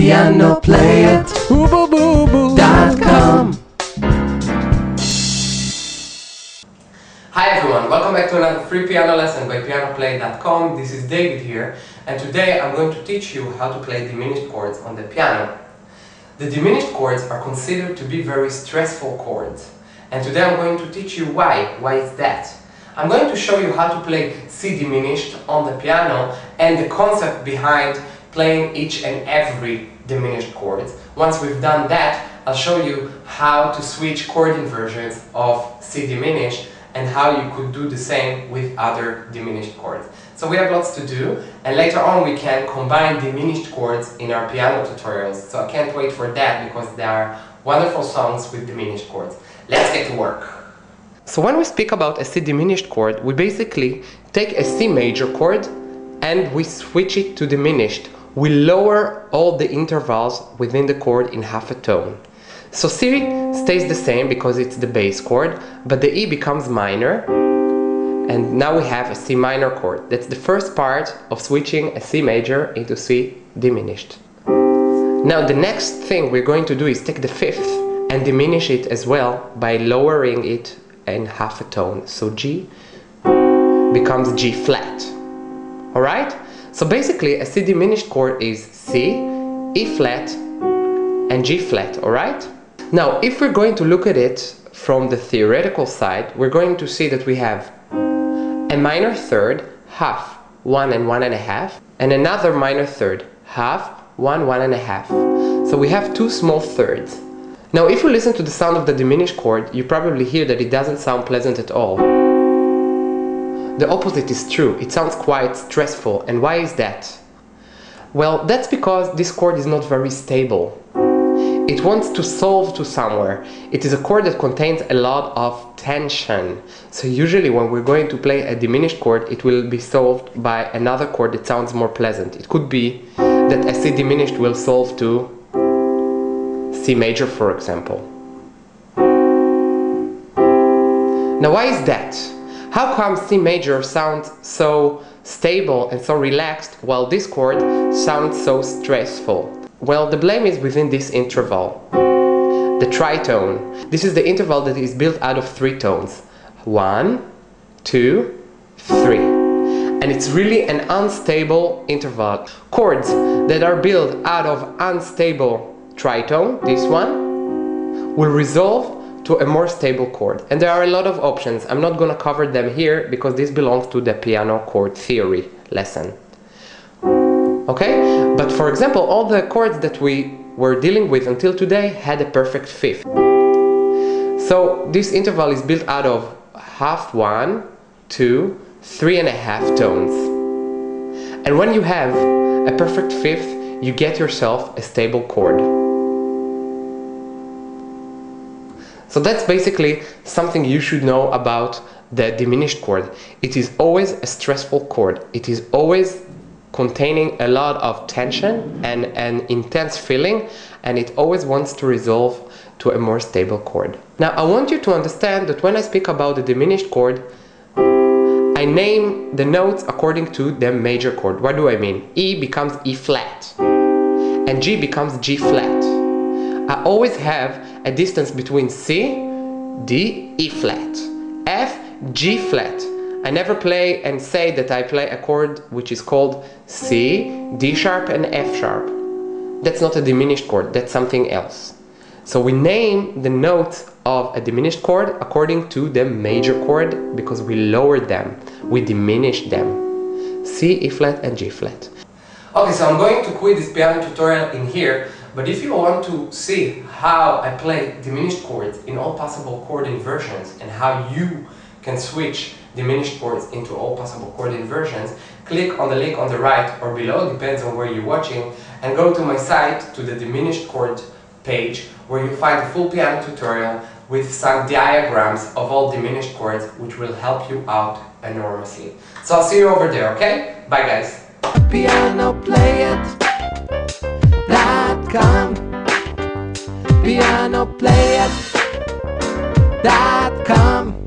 Piano-Play-It.com. Hi everyone, welcome back to another free piano lesson by Piano-Play-It.com. This is David here, and today I'm going to teach you how to play diminished chords on the piano. The diminished chords are considered to be very stressful chords, and today I'm going to teach you why. Why is that? I'm going to show you how to play C diminished on the piano and the concept behind playing each and every diminished chord. Once we've done that, I'll show you how to switch chord inversions of C diminished and how you could do the same with other diminished chords. So we have lots to do, and later on we can combine diminished chords in our piano tutorials. So I can't wait for that because there are wonderful songs with diminished chords. Let's get to work. So when we speak about a C diminished chord, we basically take a C major chord and we switch it to diminished. We lower all the intervals within the chord in half a tone. So C stays the same because it's the bass chord, but the E becomes minor, and now we have a C minor chord. That's the first part of switching a C major into C diminished. Now the next thing we're going to do is take the fifth and diminish it as well by lowering it in half a tone. So G becomes G flat. Alright? So basically a C diminished chord is C, E flat and G flat, alright? Now if we're going to look at it from the theoretical side, we're going to see that we have a minor third, half, 1 and 1 1/2, and another minor third, half, 1 1 1/2. So we have two small thirds. Now if you listen to the sound of the diminished chord, you probably hear that it doesn't sound pleasant at all. The opposite is true, it sounds quite stressful. And why is that? Well, that's because this chord is not very stable. It wants to solve to somewhere. It is a chord that contains a lot of tension. So usually when we're going to play a diminished chord, it will be solved by another chord that sounds more pleasant. It could be that a C diminished will solve to C major, for example. Now why is that? How come C major sounds so stable and so relaxed while this chord sounds so stressful? Well, the blame is within this interval, the tritone. This is the interval that is built out of three tones. 1, 2, 3. And it's really an unstable interval. Chords that are built out of unstable tritone, this one, will resolve to a more stable chord. And there are a lot of options. I'm not going to cover them here because this belongs to the piano chord theory lesson. Okay? But for example, all the chords that we were dealing with until today had a perfect fifth. So this interval is built out of half 1, 2, 3 1/2 tones. And when you have a perfect fifth, you get yourself a stable chord. So that's basically something you should know about the diminished chord. It is always a stressful chord. It is always containing a lot of tension and an intense feeling, and it always wants to resolve to a more stable chord. Now I want you to understand that when I speak about the diminished chord, I name the notes according to the major chord. What do I mean? E becomes E flat and G becomes G flat. I always have a distance between C, D, E flat, F, G flat. I never play and say that I play a chord which is called C, D sharp and F sharp. That's not a diminished chord, that's something else. So we name the notes of a diminished chord according to the major chord because we lower them, we diminish them. C, E flat and G flat. Okay, so I'm going to quit this piano tutorial in here, but if you want to see how I play diminished chords in all possible chord inversions and how you can switch diminished chords into all possible chord inversions, click on the link on the right or below, depends on where you're watching, and go to my site, to the diminished chord page, where you'll find a full piano tutorial with some diagrams of all diminished chords, which will help you out enormously. So I'll see you over there, okay? Bye guys! Piano-Play-It.com. Piano-Play-It.com.